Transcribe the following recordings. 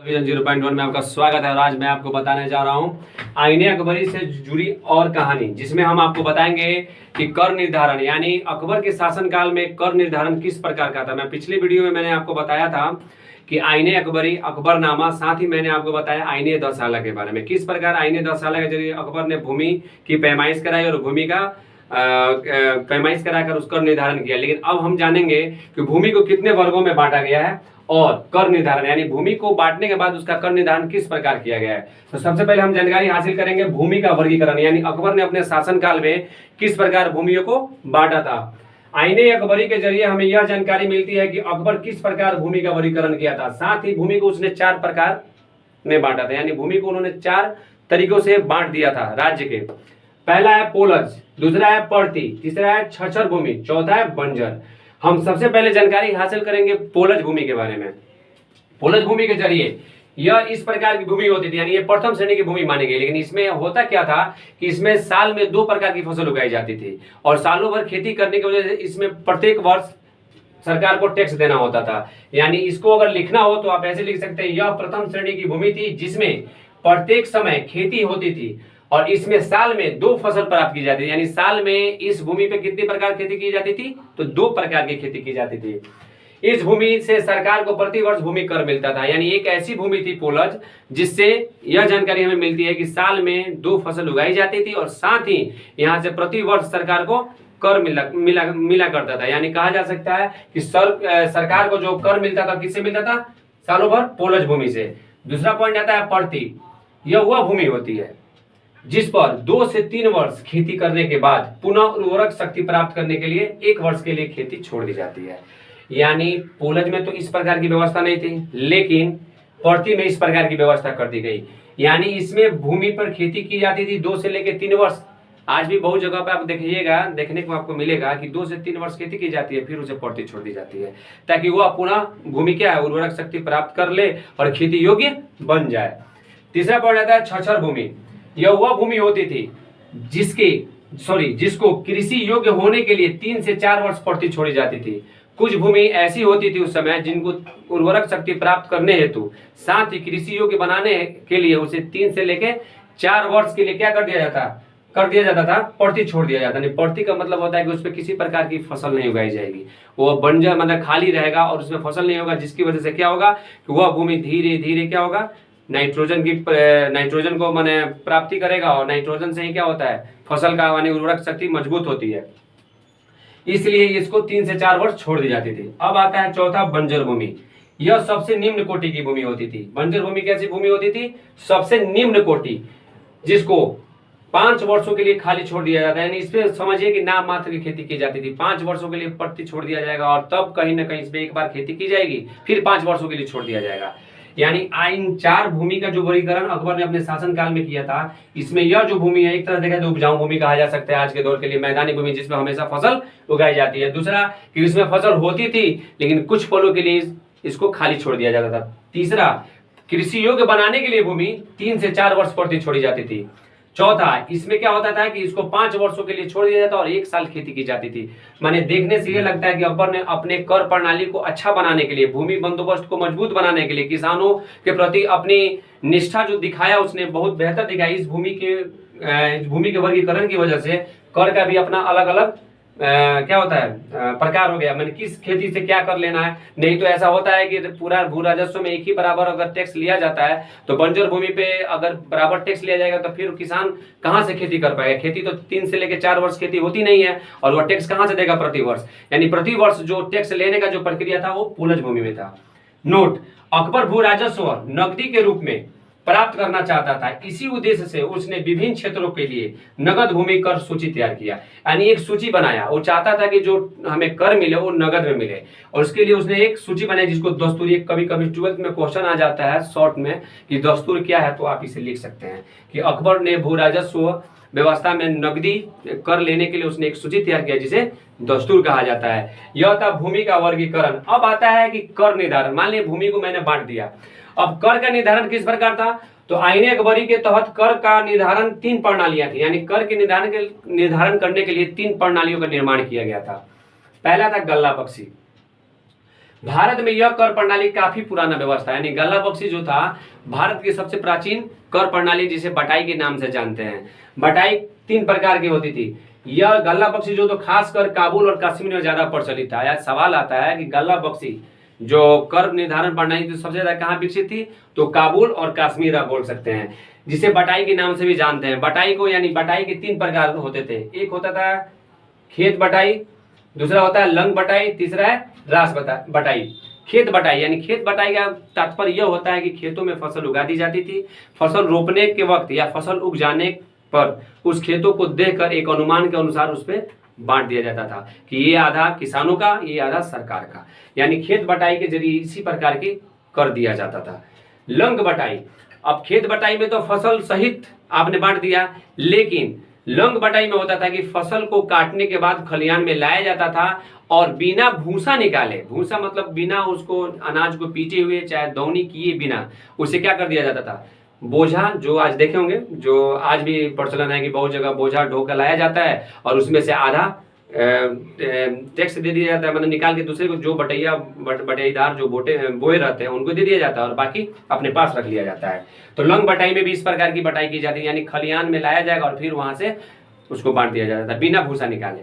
Vision 0.1 में आपका स्वागत है और आज मैं आपको बताने जा रहा हूं आईने अकबरी से जुड़ी और कहानी, जिसमें हम आपको बताएंगे कि कर निर्धारण यानी अकबर के शासनकाल में कर निर्धारण किस प्रकार का था। मैं पिछली वीडियो में मैंने आपको बताया था कि आईने अकबरी, अकबरनामा, साथ ही मैंने आपको बताया आईने 10 साला के बारे में, किस प्रकार आईने 10 साला के जरिए अकबर ने भूमि की पैमाइश कराई और भूमि का पैमाइश कराकर उसका निर्धारण किया। लेकिन अब हम जानेंगे कि भूमि को कितने वर्गों में बांटा गया है और कर निर्धारण यानी भूमि को बांटने के बाद उसका कर निर्धारण किस प्रकार किया गया है। तो सबसे पहले हम जानकारी हासिल करेंगे भूमि का वर्गीकरण, यानी अकबर ने अपने शासनकाल में किस प्रकार भूमियों को बांटा था। आईने अकबरी के जरिए हमें यह जानकारी मिलती है कि अकबर किस प्रकार भूमि का वर्गीकरण किया था। साथ ही भूमि को उसने 4 प्रकार में बांटा था, यानी भूमि को उन्होंने 4 तरीकों से बांट दिया था राज्य के। पहला है पोलज, दूसरा है पर्ती, तीसरा है छछर भूमि, चौथा है बंजर। हम सबसे पहले जानकारी हासिल करेंगे पोलज भूमि के बारे में। पोलज भूमि के जरिए यह इस प्रकार की भूमि होती थी, यानी ये प्रथम श्रेणी की भूमि मानी गई। लेकिन इसमें होता क्या था कि इसमें साल में 2 प्रकार की फसल उगाई जाती थी और सालों भर खेती करने की वजह से इसमें प्रत्येक वर्ष सरकार को टैक्स देना होता था। यानी इसको अगर लिखना हो तो आप ऐसे लिख सकते हैं, यह प्रथम श्रेणी की भूमि थी जिसमें प्रत्येक समय खेती होती थी और इसमें साल में 2 फसल प्राप्त की जाती थी। यानी साल में इस भूमि पे कितनी प्रकार खेती की जाती थी, तो 2 प्रकार की खेती की जाती थी। इस भूमि से सरकार को प्रति वर्ष भूमि कर मिलता था। यानी एक ऐसी भूमि थी पोलज जिससे यह जानकारी हमें मिलती है कि साल में 2 फसल उगाई जाती थी और साथ ही यहाँ से प्रति वर्ष सरकार को कर मिला करता था। यानी कहा जा सकता है कि सरकार को जो कर मिलता था किससे मिलता था, सालों भर पोलज भूमि से। दूसरा पॉइंट आता है पर्ती। यह वह भूमि होती है जिस पर 2 से 3 वर्ष खेती करने के बाद पुनः उर्वरक शक्ति प्राप्त करने के लिए 1 वर्ष के लिए खेती छोड़ दी जाती है। यानी पोलज में तो इस प्रकार की व्यवस्था नहीं थी, लेकिन पर्ती में इस प्रकार की व्यवस्था कर दी गई। यानी इसमें भूमि पर खेती की जाती थी 2 से लेकर 3 वर्ष। आज भी बहुत जगह पे आप देखिएगा, देखने को आपको मिलेगा कि 2 से 3 वर्ष खेती की जाती है, फिर उसे पर्ती छोड़ दी जाती है ताकि वह पुनः भूमि क्या है, उर्वरक शक्ति प्राप्त कर ले और खेती योग्य बन जाए। तीसरा पॉइंट आता है छछर भूमि। यह वह भूमि होती थी जिसको कृषि योग्य होने के लिए 3 से 4 वर्ष पर्ती छोड़ी जाती थी। कुछ भूमि ऐसी होती थी उस समय जिनको उर्वरक शक्ति प्राप्त करने हेतु साथ ही कृषि योग्य बनाने के लिए उसे 3 से लेकर 4 वर्ष के लिए क्या कर दिया जाता था, पर्ती छोड़ दिया जाता। नहीं, पर्ती का मतलब होता है कि उसमें किसी प्रकार की फसल नहीं उगाई जाएगी, वो बंजर मतलब खाली रहेगा और उसमें फसल नहीं होगा, जिसकी वजह से क्या होगा कि वह भूमि धीरे धीरे क्या होगा, नाइट्रोजन को माने प्राप्ति करेगा और नाइट्रोजन से ही क्या होता है, फसल का माने उर्वरक शक्ति मजबूत होती है। इसलिए इसको 3 से 4 वर्ष छोड़ दी जाती थी। अब आता है चौथा बंजर भूमि। यह सबसे निम्न कोटि की भूमि होती थी। बंजर भूमि कैसी भूमि होती थी, सबसे निम्न कोटि, जिसको 5 वर्षों के लिए खाली छोड़ दिया जाता है। यानी इसमें समझिए कि नाम मात्र की खेती की जाती थी। 5 वर्षों के लिए पर्ती छोड़ दिया जाएगा और तब कहीं ना कहीं इसमें एक बार खेती की जाएगी, फिर 5 वर्षों के लिए छोड़ दिया जाएगा। यानी इन 4 भूमि का जो वर्गीकरण अकबर ने अपने शासनकाल में किया था, इसमें यह जो भूमि है एक तरह देखा तो उपजाऊ भूमि कहा जा सकता है आज के दौर के लिए, मैदानी भूमि जिसमें हमेशा फसल उगाई जाती है। दूसरा कि इसमें फसल होती थी लेकिन कुछ पलों के लिए इसको खाली छोड़ दिया जाता था। तीसरा, कृषि योग्य बनाने के लिए भूमि 3 से 4 वर्ष पर्ती छोड़ी जाती थी। चौथा, इसमें क्या होता था कि इसको 5 वर्षों के लिए छोड़ दिया जाता और 1 साल खेती की जाती थी। माने देखने से ये लगता है कि अकबर ने अपने कर प्रणाली को अच्छा बनाने के लिए, भूमि बंदोबस्त को मजबूत बनाने के लिए, किसानों के प्रति अपनी निष्ठा जो दिखाया उसने बहुत बेहतर दिखाई। इस भूमि के वर्गीकरण की वजह से कर का भी अपना अलग अलग क्या होता है प्रकार हो गया, मैंने किस खेती से क्या कर लेना है। नहीं तो ऐसा होता है कि पूरा भू राजस्व में एक ही बराबर अगर टैक्स लिया जाता है तो बंजर भूमि पे अगर बराबर टैक्स लिया जाएगा तो फिर किसान कहां से खेती कर पाएगा। खेती तो 3 से लेकर 4 वर्ष खेती होती नहीं है और वह टैक्स कहां से देगा प्रति वर्ष। यानी प्रति वर्ष जो टैक्स लेने का जो प्रक्रिया था वो पोलज भूमि में था। नोट, अकबर भू राजस्व नकदी के रूप में प्राप्त करना चाहता था। इसी उद्देश्य से उसने विभिन्न क्षेत्रों के लिए नगद भूमि कर सूची तैयार किया। यानी एक सूची बनाया, वो चाहता था कि जो हमें कर मिले वो नगद में मिले और उसके लिए उसने एक सूची बनाई जिसको दस्तूर, कभी कभी 12th में क्वेश्चन आ जाता है शॉर्ट में कि दस्तूर क्या है, तो आप इसे लिख सकते हैं कि अकबर ने भू राजस्व व्यवस्था में नकदी कर लेने के लिए उसने एक सूची तैयार किया जिसे दस्तूर कहा जाता है। यह था भूमि का वर्गीकरण। अब आता है कि कर निर्धारण। मान लीजिए भूमि को मैंने बांट दिया, अब कर का निर्धारण किस प्रकार था, तो आईने अकबरी के तहत कर का निर्धारण 3 प्रणालियां थी। यानी कर के निर्धारण करने के लिए 3 प्रणालियों का निर्माण किया गया था। पहला था गल्ला बख्शी। भारत में यह कर प्रणाली काफी पुराना व्यवस्था है, यानी गल्ला बख्शी जो था भारत की सबसे प्राचीन कर प्रणाली, जिसे बटाई के नाम से जानते हैं। बटाई 3 प्रकार की होती थी। यह गल्ला बख्शी जो तो खासकर काबुल और कश्मीर में ज्यादा प्रचलित था। यह सवाल आता है कि गल्ला बख्शी जो कर निर्धारण प्रणाली थी सबसे ज्यादा कहाँ विकसित थी, तो काबुल और कश्मीर आप बोल सकते हैं, जिसे बटाई के नाम से भी जानते हैं। बटाई को यानी बटाई के 3 प्रकार होते थे। एक होता था खेत बटाई, दूसरा होता है लंग बटाई, तीसरा है रास बटाई। खेत बटाई यानी खेत बटाई का तात्पर्य यह होता है कि खेतों में फसल उगा दी जाती थी। फसल रोपने के वक्त या फसल उग जाने पर उस खेतों को देखकर एक अनुमान के अनुसार उस पर बांट दिया जाता था कि ये आधा किसानों का, ये आधा सरकार का। यानी खेत बटाई के जरिए इसी प्रकार की कर दिया जाता था। लंग बटाई, अब खेत बटाई में तो फसल सहित आपने बांट दिया, लेकिन लंग बटाई में होता था कि फसल को काटने के बाद खलिहान में लाया जाता था और बिना भूसा निकाले, भूसा मतलब बिना उसको अनाज को पीटे हुए चाहे दौनी किए बिना, उसे क्या कर दिया जाता था, बोझा, जो आज देखे होंगे, जो आज भी प्रचलन है कि बहुत जगह बोझा ढोकर लाया जाता है और उसमें से आधा टैक्स दे दिया जाता है, मतलब निकाल के दूसरे को, जो बटाईदार जो बोए रहते हैं उनको दे दिया जाता है और बाकी अपने पास रख लिया जाता है। तो लंग बटाई में भी इस प्रकार की बटाई की जाती है, यानी खलिहान में लाया जाएगा और फिर वहां से उसको बांट दिया जाता है बिना भूसा निकाले।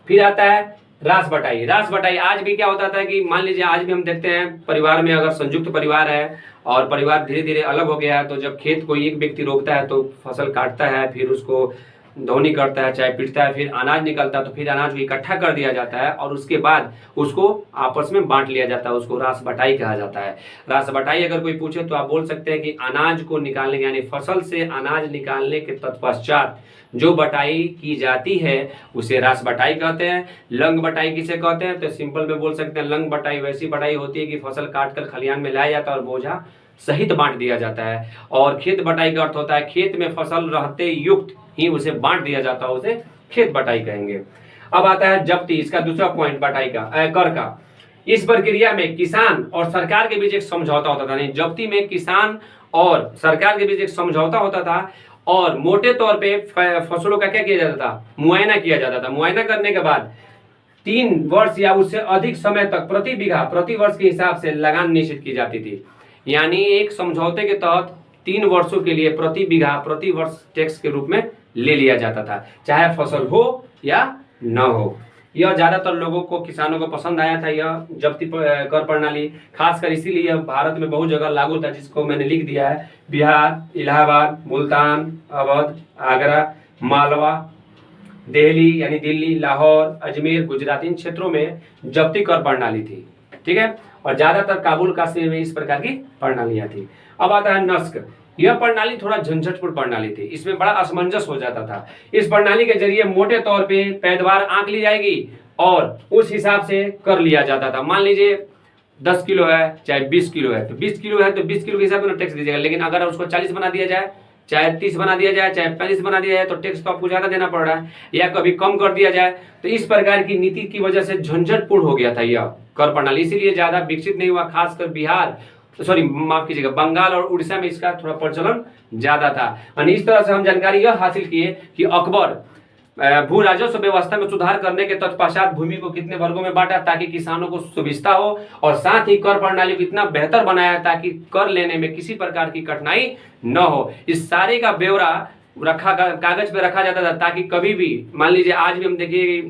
फिर आता है रास बटाई। रास बटाई आज भी क्या होता था कि मान लीजिए आज भी हम देखते हैं परिवार में अगर संयुक्त परिवार है और परिवार धीरे धीरे अलग हो गया है, तो जब खेत कोई एक व्यक्ति रोकता है तो फसल काटता है, फिर उसको धौनी करता है चाहे पीटता है, फिर अनाज निकलता है, तो फिर अनाज को इकट्ठा कर दिया जाता है और उसके बाद उसको आपस में बांट लिया जाता है। उसको रास बटाई कहा जाता है। रास बटाई अगर कोई पूछे तो आप बोल सकते हैं कि अनाज को निकालने यानी फसल से अनाज निकालने के तत्पश्चात जो बटाई की जाती है उसे रास बटाई कहते हैं। लंग बटाई किसे कहते हैं, तो सिंपल में बोल सकते हैं लंग बटाई वैसी बटाई होती है कि फसल काट कर खलिहान में लाया जाता है और बोझा सहित बांट दिया जाता है। और खेत बटाई का अर्थ होता है खेत में फसल रहते युक्त ही उसे बांट दिया जाता है, उसे खेत बटाई कहेंगे। अब आता है जब्ती, इसका दूसरा पॉइंट बटाई का कर का। इस प्रक्रिया में किसान और सरकार के बीच एक समझौता होता था। नहीं, जब्ती में किसान और सरकार के बीच एक समझौता होता था और मोटे तौर पे फसलों का क्या किया जाता था, मुआयना किया जाता था। मुआयना करने के बाद 3 वर्ष या उससे अधिक समय तक प्रति बीघा प्रति वर्ष के हिसाब से लगान निश्चित की जाती थी। यानी एक समझौते के तहत 3 वर्षों के लिए प्रति बीघा प्रति वर्ष टैक्स के रूप में ले लिया जाता था, चाहे फसल हो या न हो। यह ज्यादातर लोगों को, किसानों को पसंद आया था यह जब्ती कर प्रणाली, खासकर इसीलिए यह भारत में बहुत जगह लागू था, जिसको मैंने लिख दिया है। बिहार, इलाहाबाद, मुल्तान, अवध, आगरा, मालवा, दिल्ली यानी दिल्ली, लाहौर, अजमेर, गुजरात, इन क्षेत्रों में जब्ती कर प्रणाली थी। ठीक है, और ज्यादातर काबुल कश्मीर में इस प्रकार की प्रणालियां थी। अब आता है नस्क। यह प्रणाली थोड़ा झंझटपूर्ण प्रणाली थी, इसमें बड़ा असमंजस हो जाता था। इस प्रणाली के जरिए मोटे तौर पे पैदावार आंक ली जाएगी और उस हिसाब से कर लिया जाता था। मान लीजिए 10 किलो है चाहे 20 किलो है, तो 20 किलो है तो 20 किलो के हिसाब से टैक्स दीजिएगा, लेकिन अगर उसको 40 बना दिया जाए, चाहे 30 बना दिया जाए, चाहे 35 बना दिया जाए, तो टैक्स तो आपको ज्यादा देना पड़ रहा है, या कभी कम कर दिया जाए। तो इस प्रकार की नीति की वजह से झंझटपूर्ण हो गया था यह कर प्रणाली, इसीलिए ज्यादा विकसित नहीं हुआ। खासकर बिहार, माफ कीजिएगा, बंगाल और उड़ीसा में इसका थोड़ा प्रचलन ज्यादा था। और इस तरह से हम जानकारी यह हासिल किए कि अकबर भू राजस्व व्यवस्था में सुधार करने के तत्पश्चात भूमि को कितने वर्गों में बांटा ताकि किसानों को सुविधा हो, और साथ ही कर प्रणाली को इतना बेहतर बनाया ताकि कर लेने में किसी प्रकार की कठिनाई न हो। इस सारे का ब्यौरा कागज पे रखा जाता था ताकि कभी भी, मान लीजिए आज भी हम देखिए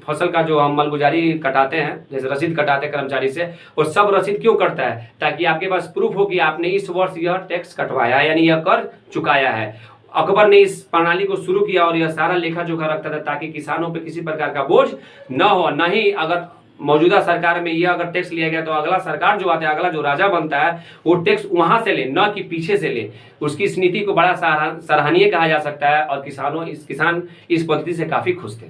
फसल का जो हम मालगुजारी कटाते हैं, जैसे रसीद कटाते हैं कर्मचारी से, वो सब रसीद क्यों कटता है, ताकि आपके पास प्रूफ हो कि आपने इस वर्ष यह टैक्स कटवाया है, यानी यह कर चुकाया है। अकबर ने इस प्रणाली को शुरू किया और यह सारा लेखा जोखा रखता था ताकि किसानों पे किसी प्रकार का बोझ न हो। न ही अगर मौजूदा सरकार में यह अगर टैक्स लिया गया तो अगला सरकार जो आता है, अगला जो राजा बनता है, वो टैक्स वहां से ले, न कि पीछे से ले। उसकी इस नीति को बड़ा सराहनीय कहा जा सकता है और किसान इस पद्धति से काफी खुश थे।